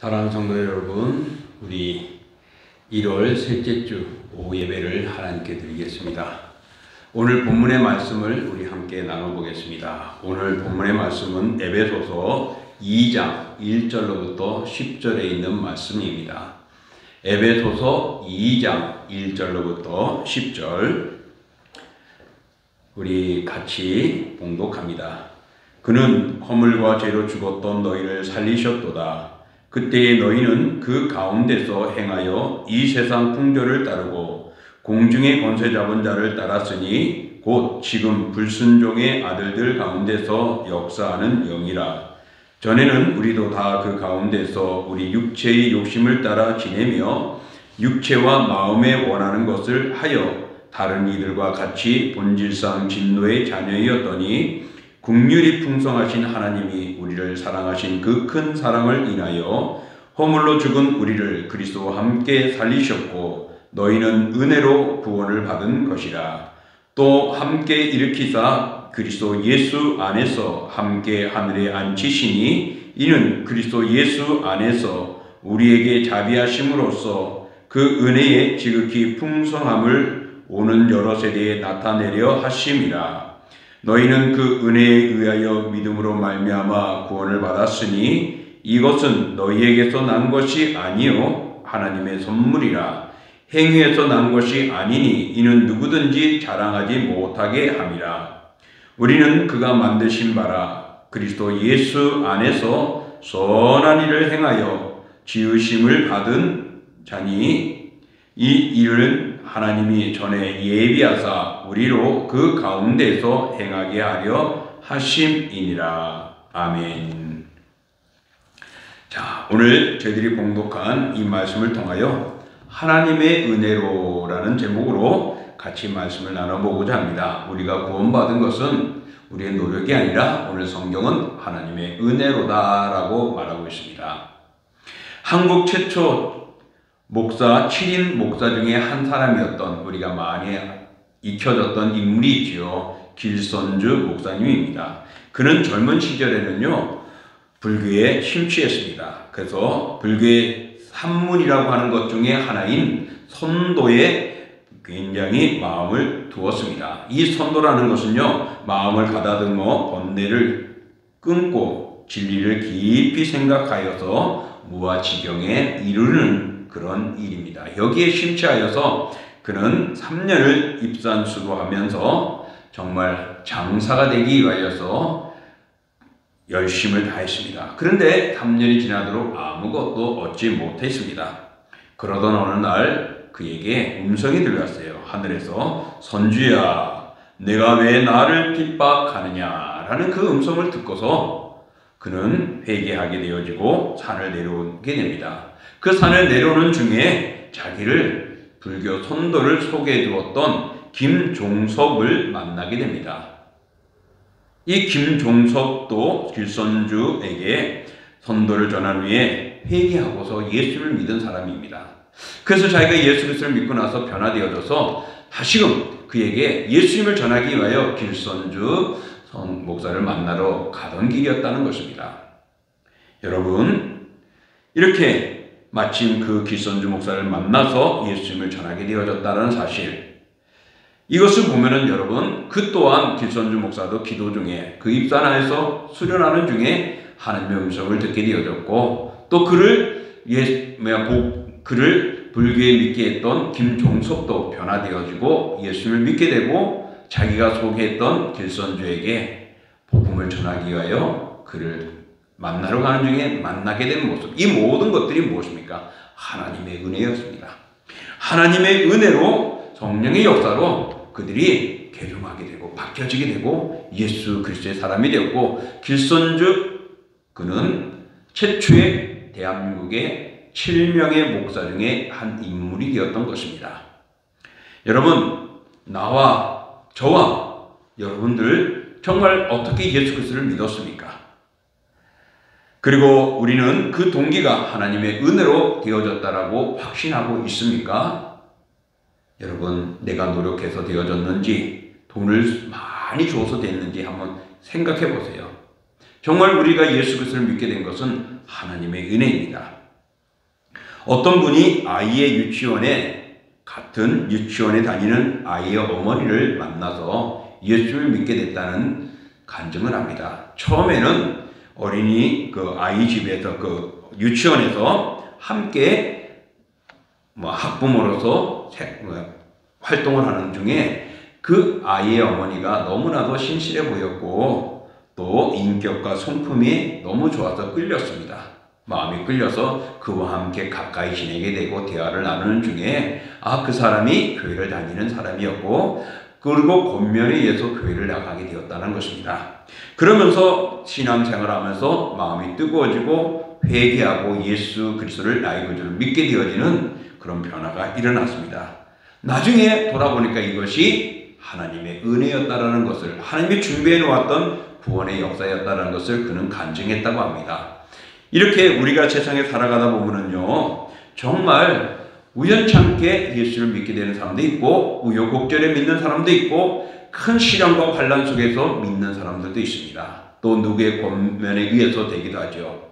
사랑하는 성도 여러분, 우리 1월 셋째 주 오후 예배를 하나님께 드리겠습니다. 오늘 본문의 말씀을 우리 함께 나눠보겠습니다. 오늘 본문의 말씀은 에베소서 2장 1절로부터 10절에 있는 말씀입니다. 에베소서 2장 1절로부터 10절 우리 같이 봉독합니다. 그는 허물과 죄로 죽었던 너희를 살리셨도다. 그때의 너희는 그 가운데서 행하여 이 세상 풍조를 따르고 공중의 권세 잡은 자를 따랐으니 곧 지금 불순종의 아들들 가운데서 역사하는 영이라. 전에는 우리도 다 그 가운데서 우리 육체의 욕심을 따라 지내며 육체와 마음에 원하는 것을 하여 다른 이들과 같이 본질상 진노의 자녀이었더니 긍휼이 풍성하신 하나님이 우리를 사랑하신 그 큰 사랑을 인하여 허물로 죽은 우리를 그리스도와 함께 살리셨고 너희는 은혜로 구원을 받은 것이라. 또 함께 일으키사 그리스도 예수 안에서 함께 하늘에 앉히시니 이는 그리스도 예수 안에서 우리에게 자비하심으로써 그 은혜의 지극히 풍성함을 오는 여러 세대에 나타내려 하심이라. 너희는 그 은혜에 의하여 믿음으로 말미암아 구원을 받았으니 이것은 너희에게서 난 것이 아니요 하나님의 선물이라. 행위에서 난 것이 아니니 이는 누구든지 자랑하지 못하게 함이라. 우리는 그가 만드신 바라 그리스도 예수 안에서 선한 일을 행하여 지으심을 받은 자니 이 일은 하나님이 전에 예비하사 우리로 그 가운데서 행하게 하려 하심이니라. 아멘. 자, 오늘 저희들이 봉독한 이 말씀을 통하여 하나님의 은혜로라는 제목으로 같이 말씀을 나눠보고자 합니다. 우리가 구원받은 것은 우리의 노력이 아니라 오늘 성경은 하나님의 은혜로다라고 말하고 있습니다. 한국 최초 목사 7인 목사 중에 한 사람이었던 우리가 많이 익혀졌던 인물이 있지요. 길선주 목사님입니다. 그는 젊은 시절에는요 불교에 심취했습니다. 그래서 불교의 산문이라고 하는 것 중에 하나인 선도에 굉장히 마음을 두었습니다. 이 선도라는 것은요 마음을 가다듬어 번뇌를 끊고 진리를 깊이 생각하여서 무아지경에 이르는 그런 일입니다. 여기에 심취하여서 그는 3년을 입산수도하면서 정말 장사가 되기 위하여서 열심을 다했습니다. 그런데 3년이 지나도록 아무것도 얻지 못했습니다. 그러던 어느 날 그에게 음성이 들려왔어요. 하늘에서 선주야 내가 왜 나를 핍박하느냐 라는 그 음성을 듣고서 그는 회개하게 되어지고 산을 내려오게 됩니다. 그 산을 내려오는 중에 자기를 불교 선도를 소개해 주었던 김종섭을 만나게 됩니다. 이 김종섭도 길선주에게 선도를 전한 후에 회개하고서 예수를 믿은 사람입니다. 그래서 자기가 예수 그리스도를 믿고 나서 변화되어져서 다시금 그에게 예수님을 전하기 위하여 길선주 목사를 만나러 가던 길이었다는 것입니다. 여러분, 이렇게 마침 그 길선주 목사를 만나서 예수님을 전하게 되어졌다는 사실, 이것을 보면은 여러분 그 또한 길선주 목사도 기도 중에 그 입산하에서 수련하는 중에 하나님의 음성을 듣게 되어졌고 또 그를 불교에 믿게 했던 김종섭도 변화되어지고 예수님을 믿게 되고 자기가 소개했던 길선주에게 복음을 전하기 위하여 그를 만나러 가는 중에 만나게 된 모습, 이 모든 것들이 무엇입니까? 하나님의 은혜였습니다. 하나님의 은혜로 성령의 역사로 그들이 개종하게 되고 바뀌어지게 되고 예수 그리스도의 사람이 되었고 길선주 그는 최초의 대한민국의 7명의 목사 중에 한 인물이 되었던 것입니다. 여러분, 나와 저와 여러분들 정말 어떻게 예수 그리스도를 믿었습니까? 그리고 우리는 그 동기가 하나님의 은혜로 되어졌다라고 확신하고 있습니까? 여러분, 내가 노력해서 되어졌는지 돈을 많이 줘서 됐는지 한번 생각해 보세요. 정말 우리가 예수 그리스도를 믿게 된 것은 하나님의 은혜입니다. 어떤 분이 아이의 유치원에 같은 유치원에 다니는 아이의 어머니를 만나서 예수를 믿게 됐다는 간증을 합니다. 처음에는 어린이 그 아이 집에서 그 유치원에서 함께 학부모로서 활동을 하는 중에 그 아이의 어머니가 너무나도 신실해 보였고 또 인격과 성품이 너무 좋아서 끌렸습니다. 마음이 끌려서 그와 함께 가까이 지내게 되고 대화를 나누는 중에 그 사람이 교회를 다니는 사람이었고 그리고 권면에 의해서 교회를 나가게 되었다는 것입니다. 그러면서 신앙생활을 하면서 마음이 뜨거워지고 회개하고 예수 그리스도를 나의 구주로 믿게 되어지는 그런 변화가 일어났습니다. 나중에 돌아보니까 이것이 하나님의 은혜였다라는 것을, 하나님이 준비해 놓았던 구원의 역사였다라는 것을 그는 간증했다고 합니다. 이렇게 우리가 세상에 살아가다 보면은요, 정말 우연찮게 예수를 믿게 되는 사람도 있고 우여곡절에 믿는 사람도 있고 큰 시련과 환난 속에서 믿는 사람들도 있습니다. 또 누구의 권면에 의해서 되기도 하죠.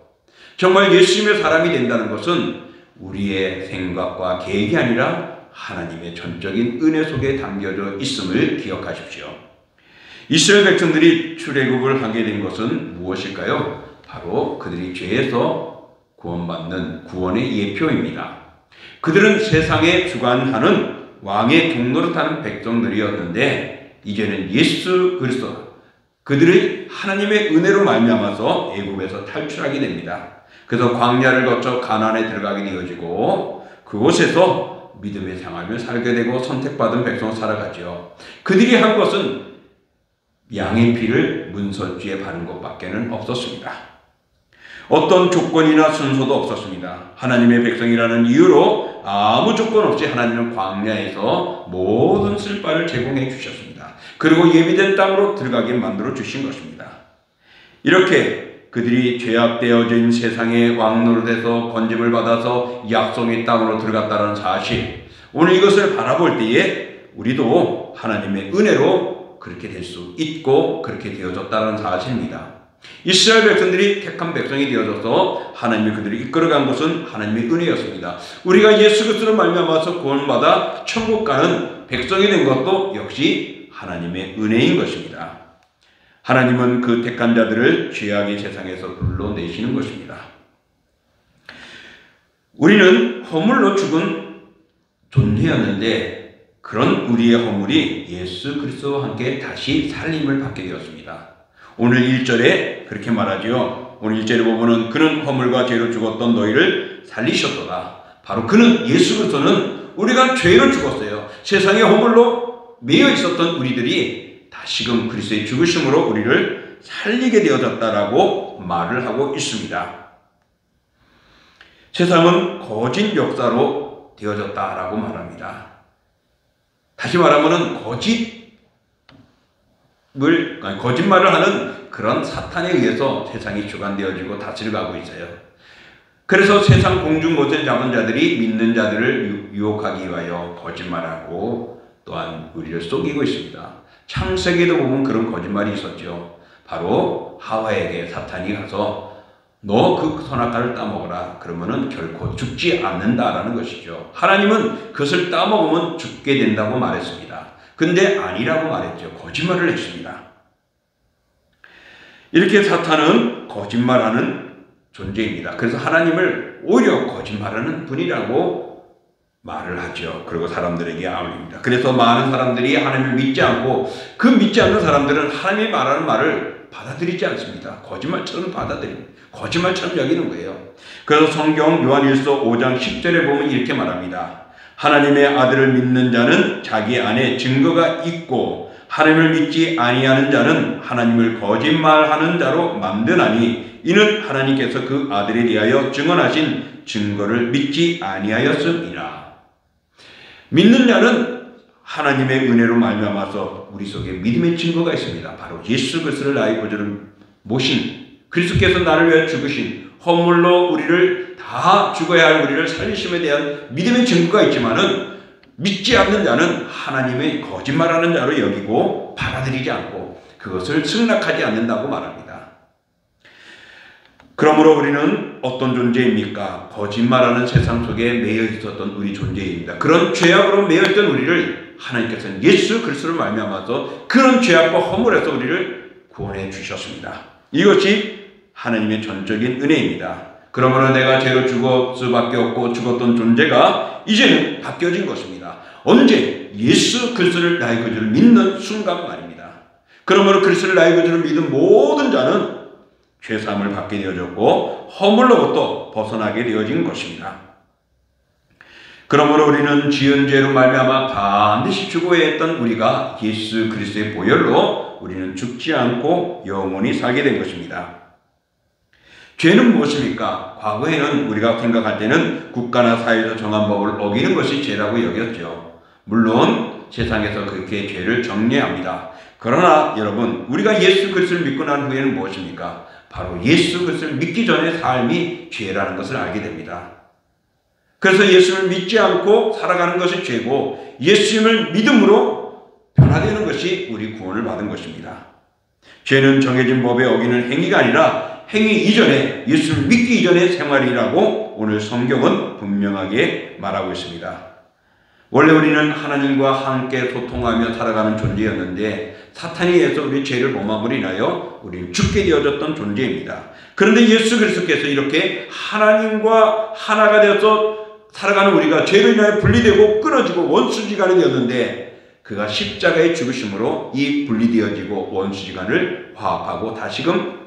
정말 예수님의 사람이 된다는 것은 우리의 생각과 계획이 아니라 하나님의 전적인 은혜 속에 담겨져 있음을 기억하십시오. 이스라엘 백성들이 출애굽을 하게 된 것은 무엇일까요? 바로 그들이 죄에서 구원받는 구원의 예표입니다. 그들은 세상에 주관하는 왕의 종노릇하는 백성들이었는데 이제는 예수 그리스도 그들의 하나님의 은혜로 말미암아서 애굽에서 탈출하게 됩니다. 그래서 광야를 거쳐 가나안에 들어가게 되어지고 그곳에서 믿음의 생활을 살게 되고 선택받은 백성으로 살아가죠. 그들이 한 것은 양의 피를 문설주에 바른 것밖에는 없었습니다. 어떤 조건이나 순서도 없었습니다. 하나님의 백성이라는 이유로 아무 조건 없이 하나님은 광야에서 모든 쓸 바를 제공해 주셨습니다. 그리고 예비된 땅으로 들어가게 만들어 주신 것입니다. 이렇게 그들이 죄악되어진 세상의 왕노릇에서 건짐을 받아서 약속의 땅으로 들어갔다는 사실, 오늘 이것을 바라볼 때에 우리도 하나님의 은혜로 그렇게 될 수 있고 그렇게 되어졌다는 사실입니다. 이스라엘 백성들이 택한 백성이 되어져서 하나님이 그들을 이끌어간 것은 하나님의 은혜였습니다. 우리가 예수 그리스도로 말미암아서 구원받아 천국 가는 백성이 된 것도 역시 하나님의 은혜인 것입니다. 하나님은 그 택한 자들을 죄악의 세상에서 불러내시는 것입니다. 우리는 허물로 죽은 존재였는데 그런 우리의 허물이 예수 그리스도와 함께 다시 살림을 받게 되었습니다. 오늘 1절에 그렇게 말하죠. 오늘 1절에 보면은 그는 허물과 죄로 죽었던 너희를 살리셨도다. 바로 그는 예수 그리스도는 우리가 죄로 죽었어요. 세상의 허물로 매여 있었던 우리들이 다시금 그리스도의 죽으심으로 우리를 살리게 되어졌다라고 말을 하고 있습니다. 세상은 거짓 역사로 되어졌다라고 말합니다. 다시 말하면은 거짓말을 하는 그런 사탄에 의해서 세상이 주관되어지고 다스려가고 있어요. 그래서 세상 공중곳에 잡은 자들이 믿는 자들을 유혹하기 위하여 거짓말하고 또한 우리를 속이고 있습니다. 창세기에도 보면 그런 거짓말이 있었죠. 바로 하와에게 사탄이 가서 너 그 선악과를 따먹어라. 그러면은 결코 죽지 않는다라는 것이죠. 하나님은 그것을 따먹으면 죽게 된다고 말했습니다. 근데 아니라고 말했죠. 거짓말을 했습니다. 이렇게 사탄은 거짓말하는 존재입니다. 그래서 하나님을 오히려 거짓말하는 분이라고 말을 하죠. 그리고 사람들에게 아울립니다. 그래서 많은 사람들이 하나님을 믿지 않고 그 믿지 않는 사람들은 하나님이 말하는 말을 받아들이지 않습니다. 거짓말처럼 받아들입니다. 거짓말처럼 여기는 거예요. 그래서 성경 요한일서 5장 10절에 보면 이렇게 말합니다. 하나님의 아들을 믿는 자는 자기 안에 증거가 있고 하나님을 믿지 아니하는 자는 하나님을 거짓말하는 자로 만드나니 이는 하나님께서 그 아들에 대하여 증언하신 증거를 믿지 아니하였음이라. 믿는 자는 하나님의 은혜로 말미암아서 우리 속에 믿음의 증거가 있습니다. 바로 예수 그리스도를 나의 구주로 모신 그리스도께서 나를 위하여 죽으신 허물로 우리를 다 죽어야 할 우리를 살리심에 대한 믿음의 증거가 있지만은 믿지 않는 자는 하나님의 거짓말하는 자로 여기고 받아들이지 않고 그것을 승낙하지 않는다고 말합니다. 그러므로 우리는 어떤 존재입니까? 거짓말하는 세상 속에 매여 있었던 우리 존재입니다. 그런 죄악으로 매여 있던 우리를 하나님께서는 예수 그리스도를 말미암아서 그런 죄악과 허물에서 우리를 구원해 주셨습니다. 이것이 하나님의 전적인 은혜입니다. 그러므로 내가 죄로 죽을 수밖에 없고 죽었던 존재가 이제는 바뀌어진 것입니다. 언제? 예수 그리스도를 나의 구주를 믿는 순간 말입니다. 그러므로 그리스도를 나의 구주를 믿은 모든 자는 죄사함을 받게 되어졌고 허물로부터 벗어나게 되어진 것입니다. 그러므로 우리는 지은 죄로 말미암아 반드시 죽어야 했던 우리가 예수 그리스도의 보혈로 우리는 죽지 않고 영원히 살게 된 것입니다. 죄는 무엇입니까? 과거에는 우리가 생각할 때는 국가나 사회에서 정한 법을 어기는 것이 죄라고 여겼죠. 물론 세상에서 그렇게 죄를 정죄합니다. 그러나 여러분, 우리가 예수 그리스도를 믿고 난 후에는 무엇입니까? 바로 예수 그리스도를 믿기 전의 삶이 죄라는 것을 알게 됩니다. 그래서 예수를 믿지 않고 살아가는 것이 죄고 예수님을 믿음으로 변화되는 것이 우리 구원을 받은 것입니다. 죄는 정해진 법에 어기는 행위가 아니라 행위 이전에 예수를 믿기 이전의 생활이라고 오늘 성경은 분명하게 말하고 있습니다. 원래 우리는 하나님과 함께 소통하며 살아가는 존재였는데 사탄에 의해서 우리 죄를 범함으로 인하여 우리는 죽게 되어졌던 존재입니다. 그런데 예수 그리스도께서 이렇게 하나님과 하나가 되어서 살아가는 우리가 죄로 인하여 분리되고 끊어지고 원수지간이 되었는데 그가 십자가의 죽으심으로 이 분리되어지고 원수지간을 화합하고 다시금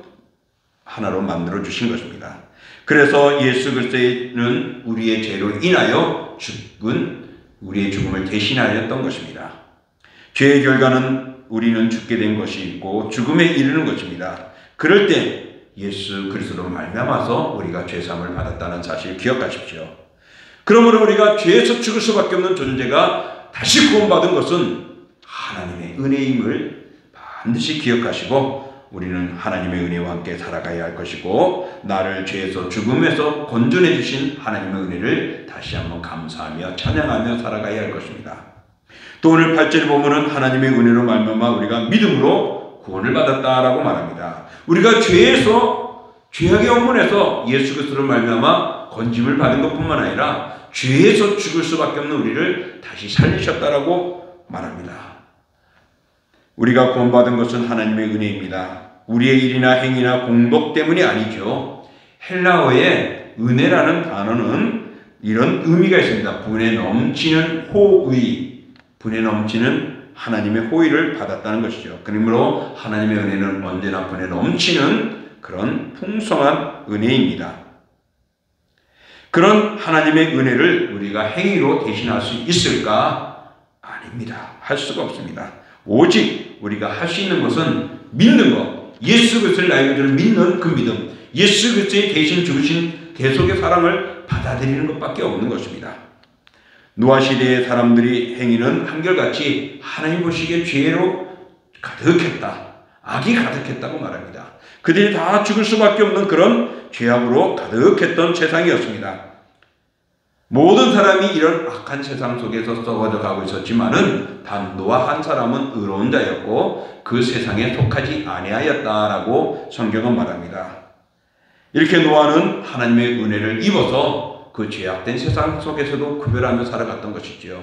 하나로 만들어 주신 것입니다. 그래서 예수 그리스도는 우리의 죄로 인하여 죽은 우리의 죽음을 대신하였던 것입니다. 죄의 결과는 우리는 죽게 된 것이 있고 죽음에 이르는 것입니다. 그럴 때 예수 그리스도로 말미암아서 우리가 죄사함을 받았다는 사실을 기억하십시오. 그러므로 우리가 죄에서 죽을 수밖에 없는 존재가 다시 구원받은 것은 하나님의 은혜임을 반드시 기억하시고 우리는 하나님의 은혜와 함께 살아가야 할 것이고 나를 죄에서 죽음에서 건져내 주신 하나님의 은혜를 다시 한번 감사하며 찬양하며 살아가야 할 것입니다. 또 오늘 8절에 보면은 하나님의 은혜로 말미암아 우리가 믿음으로 구원을 받았다라고 말합니다. 우리가 죄에서 죄악의 원문에서 예수 그리스도로 말미암아 건짐을 받은 것뿐만 아니라 죄에서 죽을 수밖에 없는 우리를 다시 살리셨다라고 말합니다. 우리가 구원받은 것은 하나님의 은혜입니다. 우리의 일이나 행위나 공덕 때문이 아니죠. 헬라어의 은혜라는 단어는 이런 의미가 있습니다. 분에 넘치는 호의, 분에 넘치는 하나님의 호의를 받았다는 것이죠. 그러므로 하나님의 은혜는 언제나 분에 넘치는 그런 풍성한 은혜입니다. 그런 하나님의 은혜를 우리가 행위로 대신할 수 있을까? 아닙니다. 할 수가 없습니다. 오직 우리가 할 수 있는 것은 믿는 것, 예수 그리스도를 나의 구주로 믿는 그 믿음, 예수 그리스도의 대신 죽으신 대속의 사랑을 받아들이는 것밖에 없는 것입니다. 노아 시대의 사람들이 행위는 한결같이 하나님 보시기에 죄로 가득했다, 악이 가득했다고 말합니다. 그들이 다 죽을 수밖에 없는 그런 죄악으로 가득했던 세상이었습니다. 모든 사람이 이런 악한 세상 속에서 썩어져 가고 있었지만은 단 노아 한 사람은 의로운 자였고 그 세상에 속하지 아니하였다라고 성경은 말합니다. 이렇게 노아는 하나님의 은혜를 입어서 그 죄악된 세상 속에서도 구별하며 살아갔던 것이지요.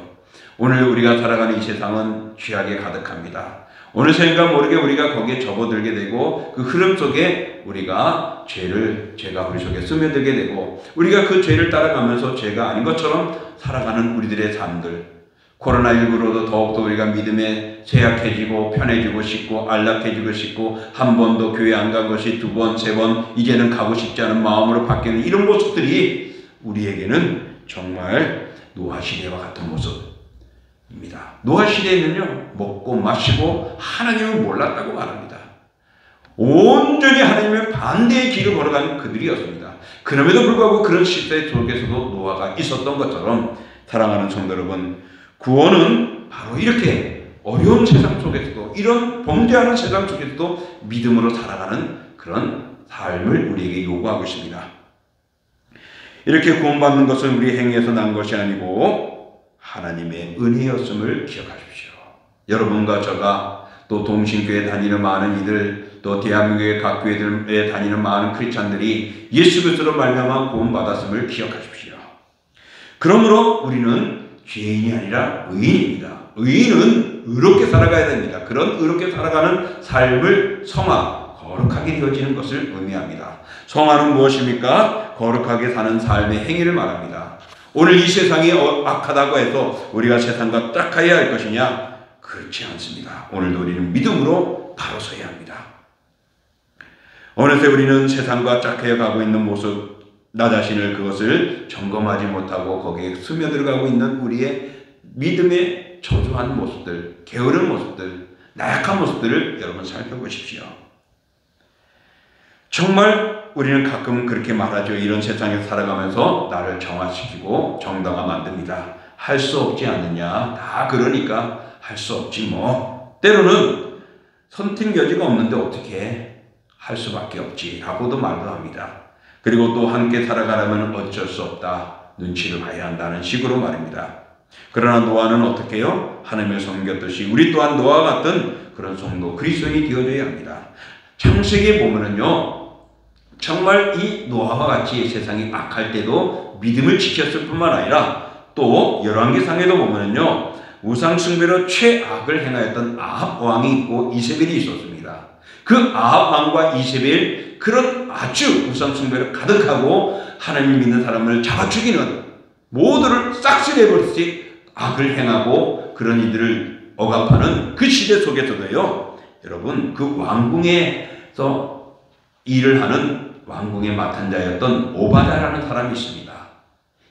오늘 우리가 살아가는 이 세상은 죄악에 가득합니다. 어느샌가 모르게 우리가 거기에 접어들게 되고 그 흐름 속에 우리가 죄가 우리 속에 스며들게 되고 우리가 그 죄를 따라가면서 죄가 아닌 것처럼 살아가는 우리들의 삶들, 코로나19로도 더욱더 우리가 믿음에 쇠약해지고 편해지고 싶고 안락해지고 싶고 한 번도 교회 안 간 것이 두 번, 세 번 이제는 가고 싶지 않은 마음으로 바뀌는 이런 모습들이 우리에게는 정말 노아 시대와 같은 모습입니다. 노아 시대에는요, 먹고 마시고 하나님을 몰랐다고 말합니다. 온전히 하나님의 반대의 길을 걸어가는 그들이었습니다. 그럼에도 불구하고 그런 시대 속에서도 노아가 있었던 것처럼 사랑하는 성도 여러분, 구원은 바로 이렇게 어려운 세상 속에서도 이런 범죄하는 세상 속에서도 믿음으로 살아가는 그런 삶을 우리에게 요구하고 있습니다. 이렇게 구원받는 것은 우리 행위에서 난 것이 아니고 하나님의 은혜였음을 기억하십시오. 여러분과 저가 또 동신교회 다니는 많은 이들 또 또 대한민국의 각 교회들에 다니는 많은 크리스찬들이 예수 그리스도로 말미암아 구원받았음을 기억하십시오. 그러므로 우리는 죄인이 아니라 의인입니다. 의인은 의롭게 살아가야 됩니다. 그런 의롭게 살아가는 삶을 성화, 거룩하게 되어지는 것을 의미합니다. 성화는 무엇입니까? 거룩하게 사는 삶의 행위를 말합니다. 오늘 이 세상이 악하다고 해서 우리가 세상과 짝하여야 할 것이냐? 그렇지 않습니다. 오늘도 우리는 믿음으로 바로 서야 합니다. 어느새 우리는 세상과 짝하여 가고 있는 모습, 나 자신을 그것을 점검하지 못하고 거기에 스며들어가고 있는 우리의 믿음의 초조한 모습들, 게으른 모습들, 나약한 모습들을 여러분 살펴보십시오. 정말 우리는 가끔 그렇게 말하죠. 이런 세상에 살아가면서 나를 정화시키고 정당화 만듭니다. 할 수 없지 않느냐. 다 그러니까 할 수 없지 뭐. 때로는 선택 여지가 없는데 어떻게 할 수밖에 없지 라고도 말도 합니다. 그리고 또 함께 살아가려면 어쩔 수 없다. 눈치를 봐야 한다는 식으로 말입니다. 그러나 노아는 어떻게 해요? 하나님을 섬겼듯이 우리 또한 노아와 같은 그런 성도 그리스도인이 되어줘야 합니다. 창세기에 보면은요, 정말 이 노아와 같이 세상이 악할 때도 믿음을 지켰을 뿐만 아니라 또 열왕기상에도 보면은요, 우상 숭배로 최악을 행하였던 아합 왕이 있고 이세벨이 있었습니다. 그 아합 왕과 이세벨, 그런 아주 우상 숭배로 가득하고 하나님 믿는 사람을 잡아 죽이는, 모두를 싹쓸이해버리듯이 악을 행하고 그런 이들을 억압하는 그 시대 속에서도요, 여러분, 그 왕궁에서 일을 하는 왕궁의 맡은 자였던 오바다라는 사람이 있습니다.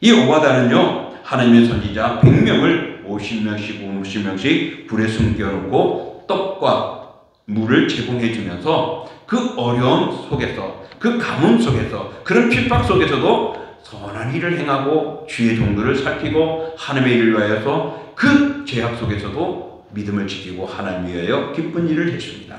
이 오바다는요, 하나님의 선지자 100명을 50명씩 불에 숨겨놓고 떡과 물을 제공해 주면서 그 어려움 속에서, 그 가뭄 속에서, 그런 핍박 속에서도 선한 일을 행하고 주의 종들을 살피고 하나님의 일을 위하여서 그 죄악 속에서도 믿음을 지키고 하나님 위하여 기쁜 일을 했습니다.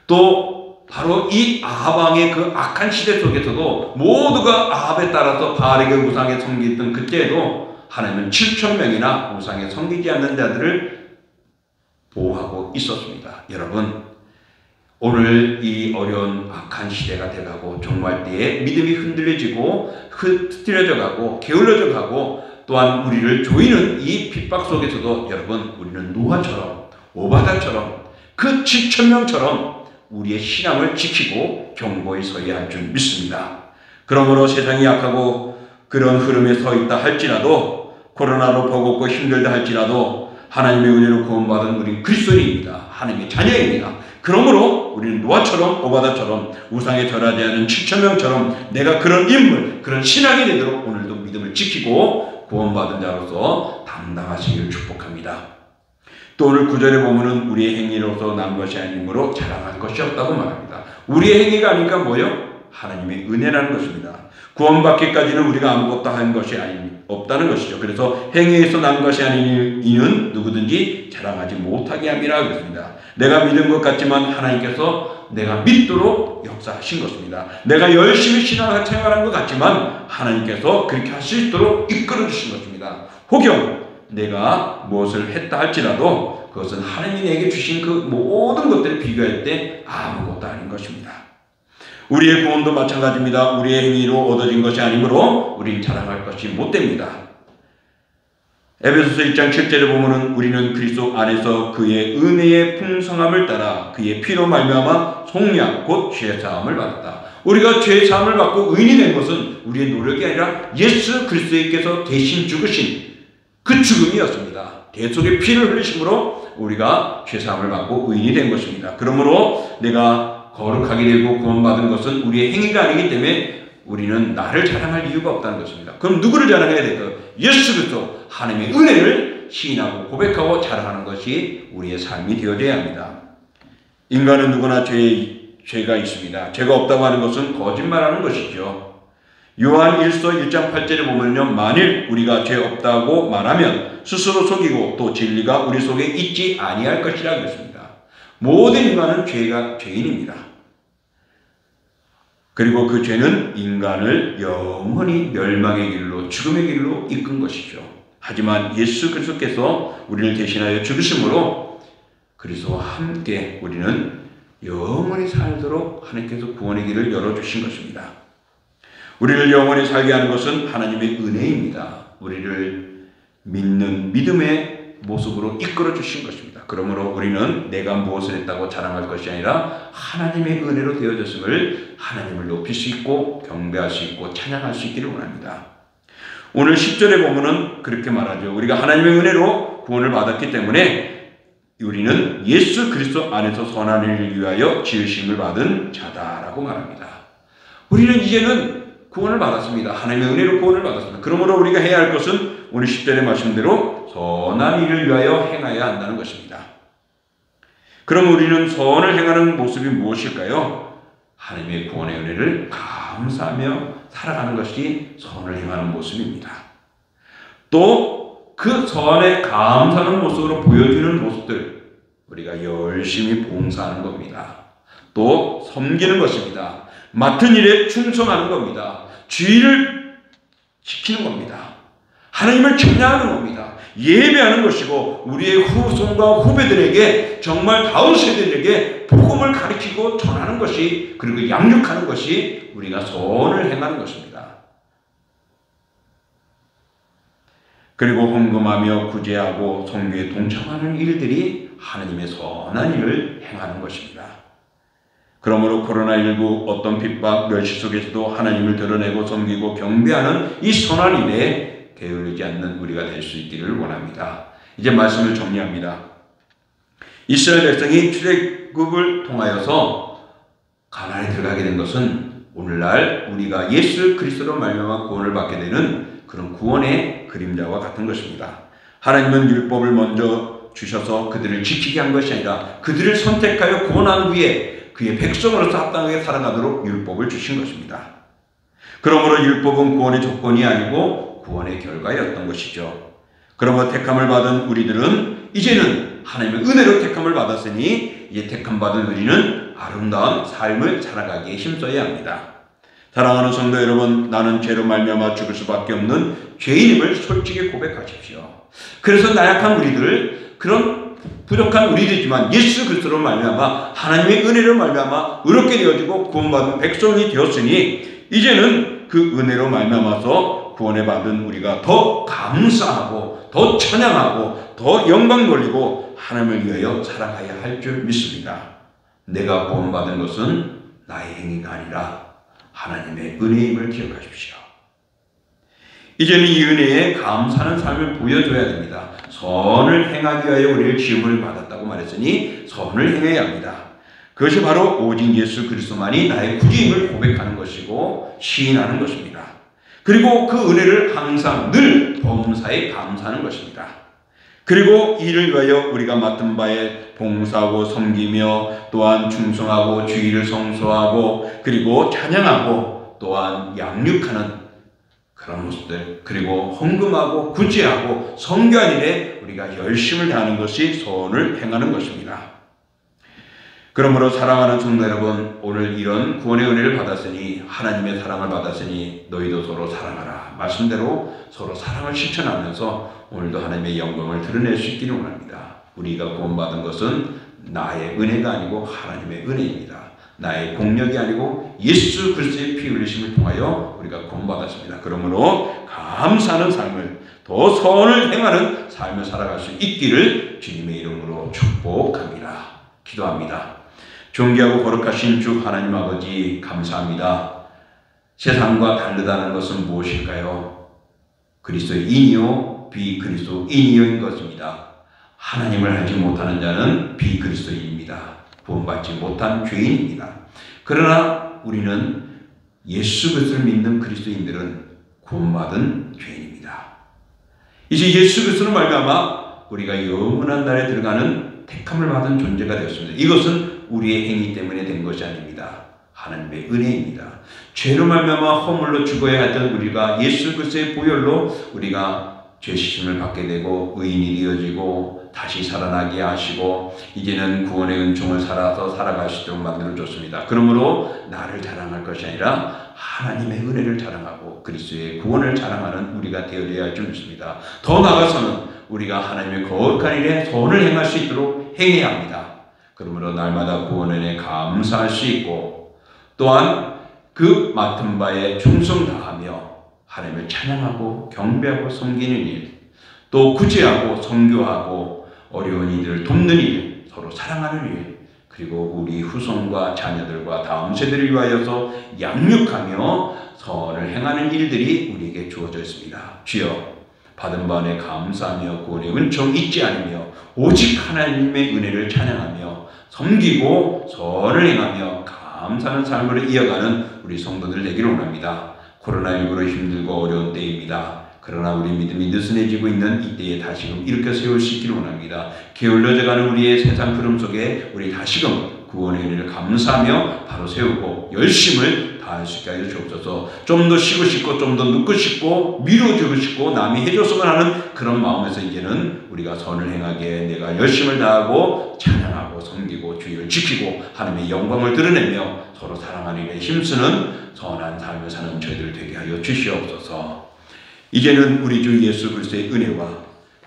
또 바로 이 아합 왕의 그 악한 시대 속에서도 모두가 아합에 따라서 바알에게 우상에 섬기던 그때에도 하나님은 7,000명이나 우상에 섬기지 않는 자들을 보호하고 있었습니다. 여러분, 오늘 이 어려운 악한 시대가 돼가고 종말 때에 믿음이 흔들려지고 흐트러져 가고 게을러져 가고 또한 우리를 조이는 이 핍박 속에서도 여러분, 우리는 노아처럼 오바다처럼 그 7,000명처럼 우리의 신앙을 지키고 견고히 서야 할 줄 믿습니다. 그러므로 세상이 약하고 그런 흐름에 서 있다 할지라도, 코로나로 버겁고 힘들다 할지라도 하나님의 은혜로 구원받은 우리는 그리스도인입니다. 하나님의 자녀입니다. 그러므로 우리는 노아처럼 오바다처럼 우상에 절하지 않은 7,000명처럼 내가 그런 인물, 그런 신앙이 되도록 오늘도 믿음을 지키고 구원받은 자로서 담당하시기를 축복합니다. 또 오늘 9절에 보면은 우리의 행위로서 난 것이 아니므로 자랑할 것이 없다고 말합니다. 우리의 행위가 아니니까 뭐요? 하나님의 은혜라는 것입니다. 구원받기까지는 우리가 아무것도 한 것이 없다는 것이죠. 그래서 행위에서 난 것이 아닌 이는 누구든지 자랑하지 못하게 함이라 그랬습니다. 내가 믿은 것 같지만 하나님께서 내가 믿도록 역사하신 것입니다. 내가 열심히 신앙생활한 것 같지만 하나님께서 그렇게 할 수 있도록 이끌어 주신 것입니다. 혹여 내가 무엇을 했다 할지라도 그것은 하나님이 내게 주신 그 모든 것들을 비교할 때 아무것도 아닌 것입니다. 우리의 구원도 마찬가지입니다. 우리의 행위로 얻어진 것이 아니므로 우리는 자랑할 것이 못됩니다. 에베소서 1장 7절에 보면은 우리는 그리스도 안에서 그의 은혜의 풍성함을 따라 그의 피로 말미암아 속량 곧 죄 사함을 받았다. 우리가 죄 사함을 받고 의인이 된 것은 우리의 노력이 아니라 예수 그리스도께서 대신 죽으신 그 죽음이었습니다. 대속의 피를 흘리심으로 우리가 죄 사함을 받고 의인이 된 것입니다. 그러므로 내가 거룩하게 되고 구원받은 것은 우리의 행위가 아니기 때문에 우리는 나를 자랑할 이유가 없다는 것입니다. 그럼 누구를 자랑해야 될까요? 예수 그리스도, 하나님의 은혜를 시인하고 고백하고 자랑하는 것이 우리의 삶이 되어져야 합니다. 인간은 누구나 죄가 있습니다. 죄가 없다고 하는 것은 거짓말하는 것이죠. 요한 1서 1장 8절에 보면요, 만일 우리가 죄 없다고 말하면 스스로 속이고 또 진리가 우리 속에 있지 아니할 것이라 그랬습니다. 모든 인간은 죄인입니다. 그리고 그 죄는 인간을 영원히 멸망의 길로, 죽음의 길로 이끈 것이죠. 하지만 예수 그리스도께서 우리를 대신하여 죽으심으로 그리스도와 함께 우리는 영원히 살도록 하나님께서 구원의 길을 열어주신 것입니다. 우리를 영원히 살게 하는 것은 하나님의 은혜입니다. 우리를 믿는 믿음의 모습으로 이끌어 주신 것입니다. 그러므로 우리는 내가 무엇을 했다고 자랑할 것이 아니라 하나님의 은혜로 되어졌음을 하나님을 높일 수 있고 경배할 수 있고 찬양할 수 있기를 원합니다. 오늘 10절에 보면은 그렇게 말하죠. 우리가 하나님의 은혜로 구원을 받았기 때문에 우리는 예수 그리스도 안에서 선한 일을 위하여 지으심을 받은 자다라고 말합니다. 우리는 이제는 구원을 받았습니다. 하나님의 은혜로 구원을 받았습니다. 그러므로 우리가 해야 할 것은 오늘 10절의 말씀대로 선한 일을 위하여 행해야 한다는 것입니다. 그럼 우리는 선을 행하는 모습이 무엇일까요? 하나님의 구원의 은혜를 감사하며 살아가는 것이 선을 행하는 모습입니다. 또 그 선에 감사하는 모습으로 보여주는 모습들, 우리가 열심히 봉사하는 겁니다. 또 섬기는 것입니다. 맡은 일에 충성하는 겁니다. 주의를 지키는 겁니다. 하나님을 찬양하는 겁니다. 예배하는 것이고 우리의 후손과 후배들에게 정말 다음 세대들에게 복음을 가르치고 전하는 것이 그리고 양육하는 것이 우리가 선을 행하는 것입니다. 그리고 헌금하며 구제하고 선교에 동참하는 일들이 하나님의 선한 일을 행하는 것입니다. 그러므로 코로나19 어떤 핍박, 멸시 속에서도 하나님을 드러내고 섬기고 경배하는 이 선한 일에 게으르지 않는 우리가 될 수 있기를 원합니다. 이제 말씀을 정리합니다. 이스라엘 백성이 출애굽을 통하여서 가나안에 들어가게 된 것은 오늘날 우리가 예수 그리스도로 말미암아 구원을 받게 되는 그런 구원의 그림자와 같은 것입니다. 하나님은 율법을 먼저 주셔서 그들을 지키게 한 것이 아니라 그들을 선택하여 구원한 후에 그의 백성으로서 합당하게 살아가도록 율법을 주신 것입니다. 그러므로 율법은 구원의 조건이 아니고 구원의 결과였던 것이죠. 그러므로 택함을 받은 우리들은 이제는 하나님의 은혜로 택함을 받았으니 이제 택함 받은 우리는 아름다운 삶을 살아가기에 힘써야 합니다. 사랑하는 성도 여러분, 나는 죄로 말미암아 죽을 수밖에 없는 죄인임을 솔직히 고백하십시오. 그래서 나약한 우리들, 그런 부족한 우리들이지만 예수 그리스도로 말미암아 하나님의 은혜로 말미암아 의롭게 되어지고 구원받은 백성이 되었으니 이제는 그 은혜로 말미암아서 구원을 받은 우리가 더 감사하고 더 찬양하고 더 영광 돌리고 하나님을 위하여 살아가야 할 줄 믿습니다. 내가 구원받은 것은 나의 행위가 아니라 하나님의 은혜임을 기억하십시오. 이제는 이 은혜에 감사하는 삶을 보여줘야 됩니다. 선을 행하기 위하여 우리를 지음을 받았다고 말했으니 선을 행해야 합니다. 그것이 바로 오직 예수 그리스도만이 나의 구주임을 고백하는 것이고 시인하는 것입니다. 그리고 그 은혜를 항상 늘 범사에 감사하는 것입니다. 그리고 이를 위하여 우리가 맡은 바에 봉사하고 섬기며 또한 충성하고 주의를 성소하고 그리고 찬양하고 또한 양육하는 그런 모습들, 그리고 헌금하고 구제하고 선교한 일에 우리가 열심을 다하는 것이 선을 행하는 것입니다. 그러므로 사랑하는 성도 여러분, 오늘 이런 구원의 은혜를 받았으니 하나님의 사랑을 받았으니 너희도 서로 사랑하라 말씀대로 서로 사랑을 실천하면서 오늘도 하나님의 영광을 드러낼 수 있기를 원합니다. 우리가 구원받은 것은 나의 은혜가 아니고 하나님의 은혜입니다. 나의 공력이 아니고 예수 그리스도의 피 흘리심을 통하여 우리가 구원받았습니다. 그러므로 감사하는 삶을, 더 선을 행하는 삶을 살아갈 수 있기를 주님의 이름으로 축복합니다. 기도합니다. 존귀하고 거룩하신 주 하나님 아버지, 감사합니다. 세상과 다르다는 것은 무엇일까요? 그리스도인이요 비그리스도인이요인 것입니다. 하나님을 알지 못하는 자는 비그리스도인입니다. 구원받지 못한 죄인입니다. 그러나 우리는 예수 그리스도를 믿는 그리스도인들은 구원받은 죄인입니다. 이제 예수 그리스도를 말미암아 우리가 영원한 날에 들어가는 택함을 받은 존재가 되었습니다. 이것은 우리의 행위 때문에 된 것이 아닙니다. 하나님의 은혜입니다. 죄로 말미암아 허물로 죽어야 했던 우리가 예수 그리스도의 보혈로 우리가 죄시심을 받게 되고 의인이 되어지고 다시 살아나게 하시고 이제는 구원의 은총을 살아서 살아갈 수 있도록 만들어줬습니다. 그러므로 나를 자랑할 것이 아니라 하나님의 은혜를 자랑하고 그리스도의 구원을 자랑하는 우리가 되어야 할 줄 믿습니다. 더 나아가서는 우리가 하나님의 거룩한 일에 선을 행할 수 있도록 행해야 합니다. 그러므로 날마다 구원의 은혜에 감사할 수 있고 또한 그 맡은 바에 충성 다하며 하나님을 찬양하고 경배하고 섬기는 일, 또 구제하고 선교하고 어려운 이들을 돕는 일, 서로 사랑하는 일, 그리고 우리 후손과 자녀들과 다음 세대를 위하여서 양육하며 선을 행하는 일들이 우리에게 주어져 있습니다. 주여, 받은 바 안에 감사하며 구원의 은총 잊지 않으며 오직 하나님의 은혜를 찬양하며 섬기고 선을 행하며 감사하는 삶으로 이어가는 우리 성도들 되기를 원합니다. 코로나19로 힘들고 어려운 때입니다. 그러나 우리 믿음이 느슨해지고 있는 이때에 다시금 일으켜 세울 수 있기를 원합니다. 게을러져가는 우리의 세상 흐름 속에 우리 다시금 구원의 은혜를 감사하며 바로 세우고 열심을 다할 수 있게 하여 주옵소서. 좀 더 쉬고 싶고 좀 더 눕고 싶고 미뤄주고 싶고 남이 해줬으면 하는 그런 마음에서 이제는 우리가 선을 행하기에 내가 열심을 다하고 찬양하고 섬기고 주의를 지키고 하나님의 영광을 드러내며 서로 사랑하는 일에 힘쓰는 선한 삶을 사는 저희들 되게 하여 주시옵소서. 이제는 우리 주 예수 그리스도의 은혜와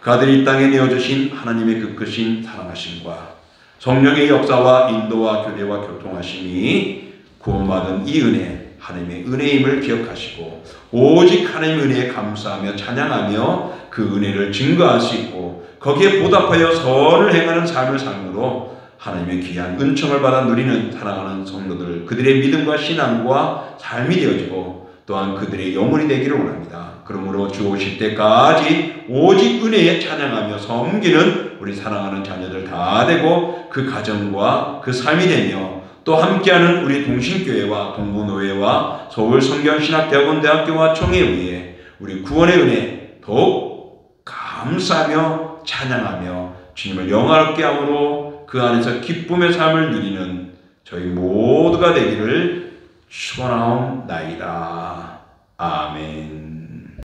그 아들 이 땅에 내어주신 하나님의 그 크신 사랑하심과 성령의 역사와 인도와 교대와 교통하심이 구원받은 이 은혜, 하나님의 은혜임을 기억하시고 오직 하나님의 은혜에 감사하며 찬양하며 그 은혜를 증거할 수 있고 거기에 보답하여 선을 행하는 삶을 삶으로 하나님의 귀한 은총을 받아 누리는 사랑하는 성도들, 그들의 믿음과 신앙과 삶이 되어지고 또한 그들의 영혼이 되기를 원합니다. 그러므로 주 오실 때까지 오직 은혜에 찬양하며 섬기는 우리 사랑하는 자녀들 다 되고 그 가정과 그 삶이 되며 또 함께하는 우리 동신교회와 동부노회와 서울성경신학대학원대학교와 총회의회 우리 구원의 은혜 더욱 감사하며 찬양하며 주님을 영화롭게 함으로 그 안에서 기쁨의 삶을 누리는 저희 모두가 되기를 축원하옵나이다. 아멘.